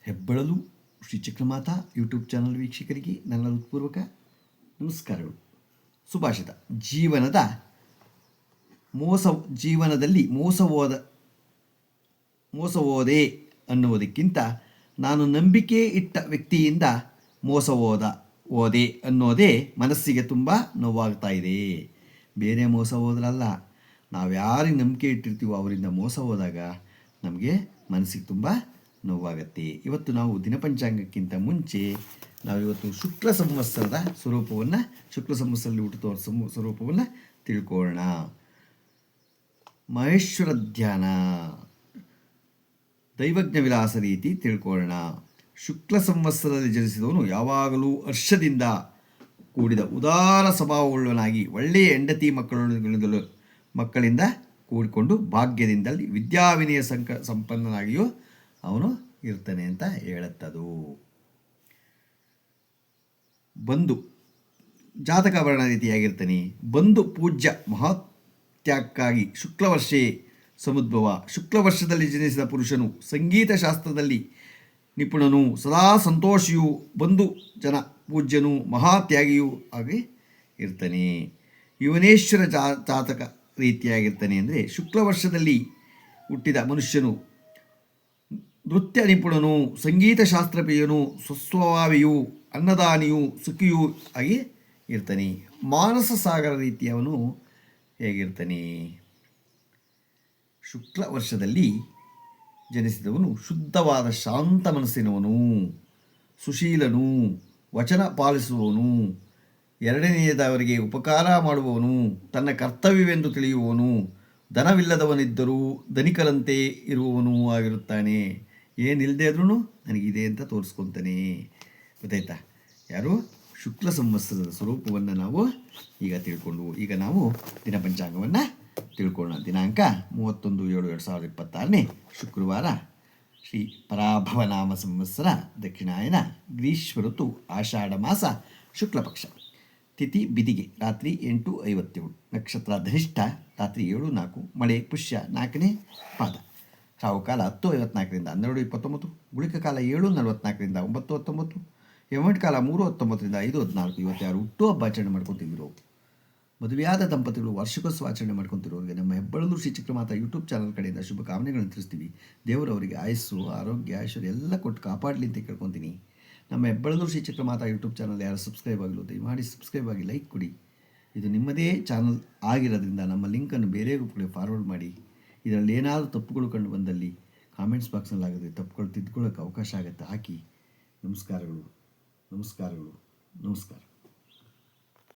ಹೆಬ್ಬಳಲು Shri Chakramata YouTube channel ವೀಕ್ಷಕರಿಗೆ ನನ್ನ ಹೃತ್ಪೂರ್ವಕ ನಮಸ್ಕಾರಗಳು. ಸುಭಾಷಿತ. ಜೀವನದಲ್ಲಿ ಮೋಸ ಹೋದೆ ಅನ್ನುವುದಕ್ಕಿಂತ ನಾನು ನಂಬಿಕೆ ಇಟ್ಟ ವ್ಯಕ್ತಿಯಿಂದ ಹೋದೆ ಅನ್ನೋದೇ ಮನಸ್ಸಿಗೆ ತುಂಬ ನೋವಾಗ್ತಾ ಇದೆ. ಬೇರೆ ಮೋಸ ಹೋದ್ರಲ್ಲ, ನಾವು ಯಾರಿಗೆ ನಂಬಿಕೆ ಇಟ್ಟಿರ್ತೀವೋ ಅವರಿಂದ ಮೋಸ ಹೋದಾಗ ನಮಗೆ ಮನಸ್ಸಿಗೆ ತುಂಬ ನೋವಾಗತ್ತೆ. ಇವತ್ತು ನಾವು ದಿನಪಂಚಾಂಗಕ್ಕಿಂತ ಮುಂಚೆ ನಾವಿವತ್ತು ಶುಕ್ಲ ಸಂವತ್ಸರದ ಸ್ವರೂಪವನ್ನು, ಶುಕ್ಲ ಸಂವತ್ಸರದಲ್ಲಿ ಹುಟ್ಟುವ ಸ್ವರೂಪವನ್ನು ತಿಳ್ಕೊಳ್ಳೋಣ. ಮಹೇಶ್ವರ ಧ್ಯಾನ, ದೈವಜ್ಞ ವಿಲಾಸ ರೀತಿ ತಿಳ್ಕೊಳ್ಳೋಣ. ಶುಕ್ಲ ಸಂವತ್ಸರದಲ್ಲಿ ಜನಿಸಿದವನು ಯಾವಾಗಲೂ ಹರ್ಷದಿಂದ ಕೂಡಿದ ಉದಾರ ಸ್ವಭಾವವುಳ್ಳವನಾಗಿ ಒಳ್ಳೆಯ ಹೆಂಡತಿ ಮಕ್ಕಳಿಂದ ಕೂಡಿಕೊಂಡು ಭಾಗ್ಯದಿಂದಲೇ ವಿದ್ಯಾವಿನಯ ಸಂಪನ್ನನಾಗಿಯೂ ಅವನು ಇರ್ತಾನೆ ಅಂತ ಹೇಳುತ್ತದು. ಬಂಧು ಜಾತಕಾಭರಣ ರೀತಿಯಾಗಿರ್ತಾನೆ. ಬಂಧು ಪೂಜ್ಯ ಮಹತ್ಯಕ್ಕಾಗಿ ಶುಕ್ಲವರ್ಷೇ ಸಮುದ್ಭವ. ಶುಕ್ಲವರ್ಷದಲ್ಲಿ ಜನಿಸಿದ ಪುರುಷನು ಸಂಗೀತ ಶಾಸ್ತ್ರದಲ್ಲಿ ನಿಪುಣನು, ಸದಾ ಸಂತೋಷಿಯೂ, ಬಂಧು ಜನ ಪೂಜ್ಯನು, ಮಹಾತ್ಯಾಗಿಯೂ ಆಗಿ ಇರ್ತಾನೆ. ಯುವನೇಶ್ವರ ಜಾತಕ ರೀತಿಯಾಗಿರ್ತಾನೆ. ಅಂದರೆ ಶುಕ್ಲವರ್ಷದಲ್ಲಿ ಹುಟ್ಟಿದ ಮನುಷ್ಯನು ನೃತ್ಯ ನಿಪುಣನು, ಸಂಗೀತ ಶಾಸ್ತ್ರಪ್ರಿಯನು, ಸ್ವಸ್ವಭಾವಿಯೂ, ಅನ್ನದಾನಿಯೂ, ಸುಖಿಯೂ ಆಗಿ ಇರ್ತಾನೆ. ಮಾನಸ ಸಾಗರ ರೀತಿಯವನು ಹೇಗಿರ್ತಾನೆ? ಶುಕ್ಲ ವರ್ಷದಲ್ಲಿ ಜನಿಸಿದವನು ಶುದ್ಧವಾದ ಶಾಂತ ಮನಸ್ಸಿನವನು, ಸುಶೀಲನು, ವಚನ ಪಾಲಿಸುವವನು, ಎರಡನೆಯದವರಿಗೆ ಉಪಕಾರ ಮಾಡುವವನು, ತನ್ನ ಕರ್ತವ್ಯವೆಂದು ತಿಳಿಯುವವನು, ಧನವಿಲ್ಲದವನಿದ್ದರೂ ಧನಿಕರಂತೆ ಇರುವವನೂ ಆಗಿರುತ್ತಾನೆ. ಏನಿಲ್ಲದೆ ಆದ್ರೂ ನನಗಿದೆ ಅಂತ ತೋರಿಸ್ಕೊತಾನೆ. ಗೊತ್ತಾಯ್ತಾ? ಯಾರು? ಶುಕ್ಲ ಸಂವತ್ಸರದ ಸ್ವರೂಪವನ್ನು ನಾವು ಈಗ ತಿಳ್ಕೊಂಡು, ಈಗ ನಾವು ದಿನಪಂಚಾಂಗವನ್ನು ತಿಳ್ಕೊಳ್ಳೋಣ. ದಿನಾಂಕ 31/7/2026 ಶುಕ್ರವಾರ, ಶ್ರೀ ಪರಾಭವನಾಮ ಸಂವತ್ಸರ, ದಕ್ಷಿಣಾಯನ, ಗ್ರೀಷ್ಮ ಋತು, ಆಷಾಢ ಮಾಸ, ಶುಕ್ಲ ಪಕ್ಷ. ತಿಥಿ ಬಿದಿಗೆ, ರಾತ್ರಿ 8:57. ನಕ್ಷತ್ರ ಧನಿಷ್ಠ, ರಾತ್ರಿ 7:04. ಮಳೆ ಪುಷ್ಯ, 4ನೇ ಪಾದ. ರಾಹುಕಾಲ 10:54ರಿಂದ 12:29. ಗುಳಿಕ ಕಾಲ 7:44ರಿಂದ 9:19. ಯಮಗಂಟ ಕಾಲ 3:19ರಿಂದ 5:14. ಇವತ್ತು ಯಾರು ಹುಟ್ಟು ಹಬ್ಬ ಆಚರಣೆ ಮಾಡ್ಕೊತಿದ್ರು, ಮದುವೆಯಾದ ದಂಪತಿಗಳು ವಾರ್ಷಿಕೋತ್ಸವ ಆಚರಣೆ ಮಾಡ್ಕೊತಿರೋರಿಗೆ ನಮ್ಮ ಹೆಬ್ಬಳಲು ಶ್ರೀ ಚಕ್ರಮಾತಾ ಯೂಟ್ಯೂಬ್ ಚಾನಲ್ ಕಡೆಯಿಂದ ಶುಭ ಕಾಮನೆಗಳನ್ನು ತಿಳಿಸ್ತೀವಿ. ದೇವರವರಿಗೆ ಆಯಸ್ಸು, ಆರೋಗ್ಯ, ಐಶ್ವರ್ಯ ಎಲ್ಲ ಕೊಟ್ಟು ಕಾಪಾಡಲಿ ಅಂತ ಕೇಳ್ಕೊತೀನಿ. ನಮ್ಮ ಹೆಬ್ಬಳಲು ಶ್ರೀ ಚಕ್ರಮಾತಾ ಯೂಟ್ಯೂಬ್ ಚಾನಲ್ ಯಾರು ಸಬ್ಸ್ಕ್ರೈಬ್ ಆಗಲು ದಯಮಾಡಿ ಸಬ್ಸ್ಕ್ರೈಬ್ ಆಗಿ ಲೈಕ್ ಕೊಡಿ. ಇದು ನಿಮ್ಮದೇ ಚಾನಲ್ ಆಗಿರೋದ್ರಿಂದ ನಮ್ಮ ಲಿಂಕನ್ನು ಬೇರೆಯವರು ಕೂಡ ಫಾರ್ವರ್ಡ್ ಮಾಡಿ. ಇದರಲ್ಲಿ ಏನಾದರೂ ತಪ್ಪುಗಳು ಕಂಡು ಬಂದಲ್ಲಿ ಕಾಮೆಂಟ್ಸ್ ಬಾಕ್ಸ್ನಲ್ಲಿ ಆಗುತ್ತೆ, ತಪ್ಪುಗಳು ತಿದ್ಕೊಳ್ಳೋಕ್ಕೆ ಅವಕಾಶ ಆಗುತ್ತೆ. ಹಾಕಿ. ನಮಸ್ಕಾರಗಳು.